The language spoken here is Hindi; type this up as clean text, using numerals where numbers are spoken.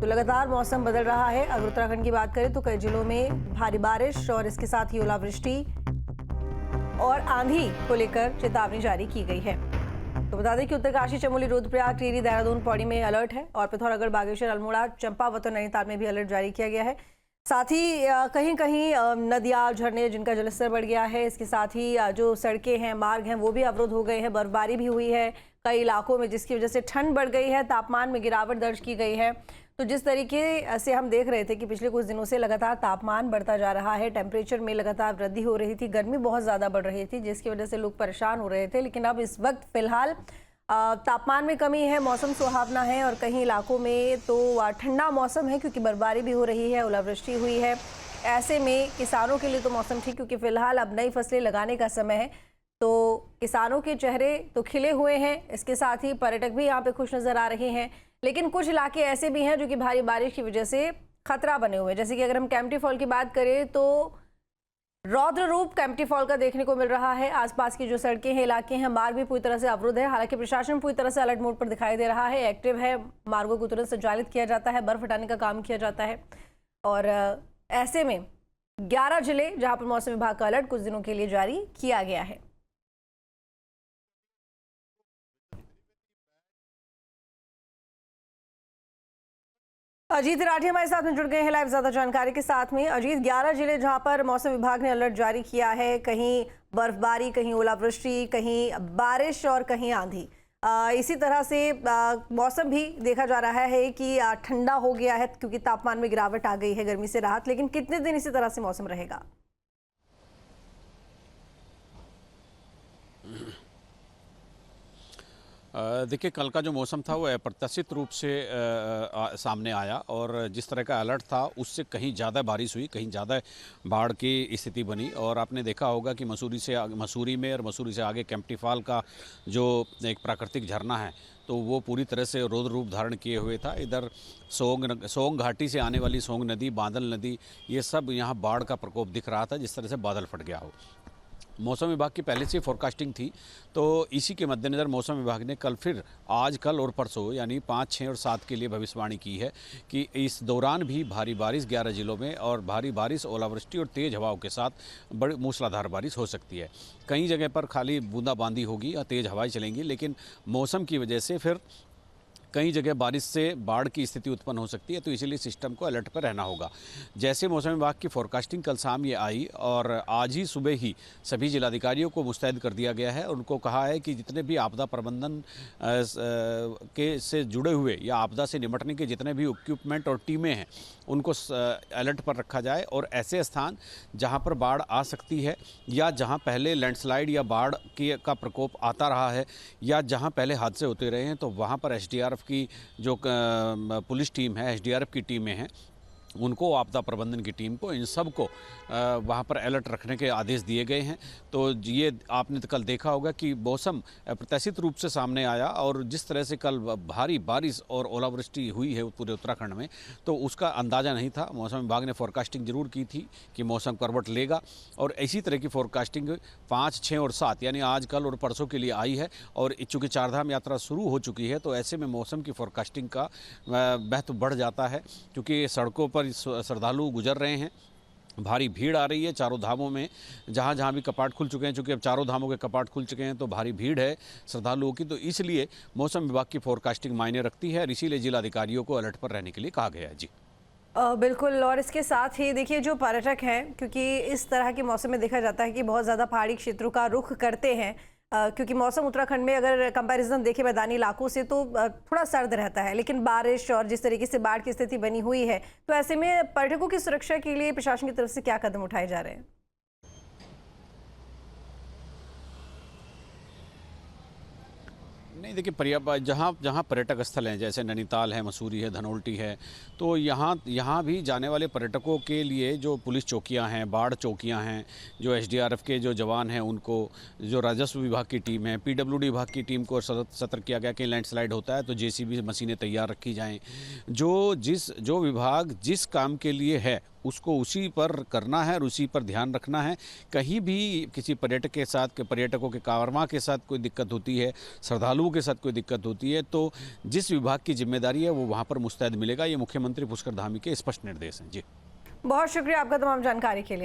तो लगातार मौसम बदल रहा है। अगर उत्तराखंड की बात करें तो कई जिलों में भारी बारिश और इसके साथ ही ओलावृष्टि और आंधी को लेकर चेतावनी जारी की गई है। तो बता दें कि उत्तरकाशी, चमोली, रुद्रप्रयाग, टिहरी, देहरादून, पौड़ी में अलर्ट है और पिथौरागढ़, बागेश्वर, अल्मोड़ा, चंपावत और नैनीताल में भी अलर्ट जारी किया गया है। साथ ही कहीं कहीं नदियाँ, झरने जिनका जलस्तर बढ़ गया है, इसके साथ ही जो सड़कें हैं, मार्ग हैं, वो भी अवरुद्ध हो गए हैं। बर्फबारी भी हुई है कई इलाकों में, जिसकी वजह से ठंड बढ़ गई है, तापमान में गिरावट दर्ज की गई है। तो जिस तरीके से हम देख रहे थे कि पिछले कुछ दिनों से लगातार तापमान बढ़ता जा रहा है, टेम्परेचर में लगातार वृद्धि हो रही थी, गर्मी बहुत ज़्यादा बढ़ रही थी, जिसकी वजह से लोग परेशान हो रहे थे। लेकिन अब इस वक्त फिलहाल तापमान में कमी है, मौसम सुहावना है और कई इलाकों में तो ठंडा मौसम है क्योंकि बर्फबारी भी हो रही है, ओलावृष्टि हुई है। ऐसे में किसानों के लिए तो मौसम ठीक, क्योंकि फिलहाल अब नई फसलें लगाने का समय है, तो किसानों के चेहरे तो खिले हुए हैं। इसके साथ ही पर्यटक भी यहाँ पे खुश नजर आ रहे हैं। लेकिन कुछ इलाके ऐसे भी हैं जो कि भारी बारिश की वजह से खतरा बने हुए हैं। जैसे कि अगर हम कैंपटी फॉल की बात करें तो रौद्र रूप कैंपटी फॉल का देखने को मिल रहा है। आसपास की जो सड़कें हैं, इलाके हैं, मार्ग भी पूरी तरह से अवरुद्ध है। हालांकि प्रशासन पूरी तरह से अलर्ट मोड पर दिखाई दे रहा है, एक्टिव है, मार्गों को तुरंत संचालित किया जाता है, बर्फ हटाने का काम किया जाता है। और ऐसे में 11 जिले जहां पर मौसम विभाग का अलर्ट कुछ दिनों के लिए जारी किया गया है। अजीत राठी हमारे साथ में जुड़ गए हैं लाइव ज्यादा जानकारी के साथ में। अजीत, 11 जिले जहां पर मौसम विभाग ने अलर्ट जारी किया है, कहीं बर्फबारी, कहीं ओलावृष्टि, कहीं बारिश और कहीं आंधी। इसी तरह से मौसम भी देखा जा रहा है कि ठंडा हो गया है क्योंकि तापमान में गिरावट आ गई है, गर्मी से राहत। लेकिन कितने दिन इसी तरह से मौसम रहेगा? देखिए, कल का जो मौसम था वो अप्रत्याशित रूप से सामने आया और जिस तरह का अलर्ट था उससे कहीं ज़्यादा बारिश हुई, कहीं ज़्यादा बाढ़ की स्थिति बनी। और आपने देखा होगा कि मसूरी में और मसूरी से आगे कैंपटी फॉल का जो एक प्राकृतिक झरना है तो वो पूरी तरह से रौद्र रूप धारण किए हुए था। इधर सोंग घाटी से आने वाली सोंग नदी, बादल नदी, ये सब यहाँ बाढ़ का प्रकोप दिख रहा था, जिस तरह से बादल फट गया हो। मौसम विभाग की पहले से फोरकास्टिंग थी, तो इसी के मद्देनज़र मौसम विभाग ने कल और परसों यानी 5, 6 और 7 के लिए भविष्यवाणी की है कि इस दौरान भी भारी बारिश 11 जिलों में और भारी बारिश, ओलावृष्टि और तेज़ हवाओं के साथ बड़ी मूसलाधार बारिश हो सकती है। कई जगह पर खाली बूंदाबांदी होगी या तेज़ हवाएं चलेंगी, लेकिन मौसम की वजह से फिर कई जगह बारिश से बाढ़ की स्थिति उत्पन्न हो सकती है, तो इसीलिए सिस्टम को अलर्ट पर रहना होगा। जैसे मौसम विभाग की फोरकास्टिंग कल शाम ये आई और आज ही सुबह ही सभी जिलाधिकारियों को मुस्तैद कर दिया गया है। उनको कहा है कि जितने भी आपदा प्रबंधन के से जुड़े हुए या आपदा से निपटने के जितने भी इक्विपमेंट और टीमें हैं उनको अलर्ट पर रखा जाए और ऐसे स्थान जहां पर बाढ़ आ सकती है या जहां पहले लैंडस्लाइड या बाढ़ का प्रकोप आता रहा है या जहां पहले हादसे होते रहे हैं, तो वहां पर एसडीआरएफ की जो पुलिस टीम है, एसडीआरएफ की टीमें हैं, उनको, आपदा प्रबंधन की टीम को, इन सब को वहाँ पर अलर्ट रखने के आदेश दिए गए हैं। तो ये आपने तो कल देखा होगा कि मौसम अप्रत्याशित रूप से सामने आया और जिस तरह से कल भारी बारिश और ओलावृष्टि हुई है पूरे उत्तराखंड में, तो उसका अंदाज़ा नहीं था। मौसम विभाग ने फोरकास्टिंग जरूर की थी कि मौसम करवट लेगा और इसी तरह की फोरकास्टिंग 5, 6 और 7 यानी आज, कल और परसों के लिए आई है। और चूँकि चारधाम यात्रा शुरू हो चुकी है तो ऐसे में मौसम की फोरकास्टिंग का महत्व बढ़ जाता है, क्योंकि सड़कों पर श्रद्धालु गुजर रहे हैं, भारी भीड़ आ रही है चारों धामों में, जहाँ जहाँ भी कपाट खुल चुके हैं। चूँकि अब चारों धामों के कपाट खुल चुके हैं तो भारी भीड़ है श्रद्धालुओं की, तो इसलिए मौसम विभाग की फोरकास्टिंग मायने रखती है और इसीलिए जिलाधिकारियों को अलर्ट पर रहने के लिए कहा गया है। जी बिल्कुल। और इसके साथ ही देखिए, जो पर्यटक हैं, क्योंकि इस तरह के मौसम में देखा जाता है कि बहुत ज़्यादा पहाड़ी क्षेत्रों का रुख करते हैं, क्योंकि मौसम उत्तराखंड में अगर कंपैरिजन देखें मैदानी इलाकों से तो थोड़ा सर्द रहता है, लेकिन बारिश और जिस तरीके से बाढ़ की स्थिति बनी हुई है, तो ऐसे में पर्यटकों की सुरक्षा के लिए प्रशासन की तरफ से क्या कदम उठाए जा रहे हैं? नहीं, देखिए, जहाँ पर्यटक स्थल हैं, जैसे नैनीताल है, मसूरी है, धनोल्टी है, तो यहाँ भी जाने वाले पर्यटकों के लिए जो पुलिस चौकियाँ हैं, बाढ़ चौकियाँ हैं, जो एसडीआरएफ के जो जवान हैं उनको, जो राजस्व विभाग की टीम है, पीडब्ल्यूडी विभाग की टीम को सतर्क किया गया कि लैंडस्लाइड होता है तो जेसीबी मशीनें तैयार रखी जाएँ। जो विभाग जिस काम के लिए है उसको उसी पर करना है और उसी पर ध्यान रखना है। कहीं भी किसी पर्यटक के साथ के पर्यटकों के कारवां के साथ कोई दिक्कत होती है, श्रद्धालुओं के साथ कोई दिक्कत होती है, तो जिस विभाग की जिम्मेदारी है वो वहाँ पर मुस्तैद मिलेगा। ये मुख्यमंत्री पुष्कर धामी के स्पष्ट निर्देश हैं। जी, बहुत शुक्रिया आपका तमाम जानकारी के लिए।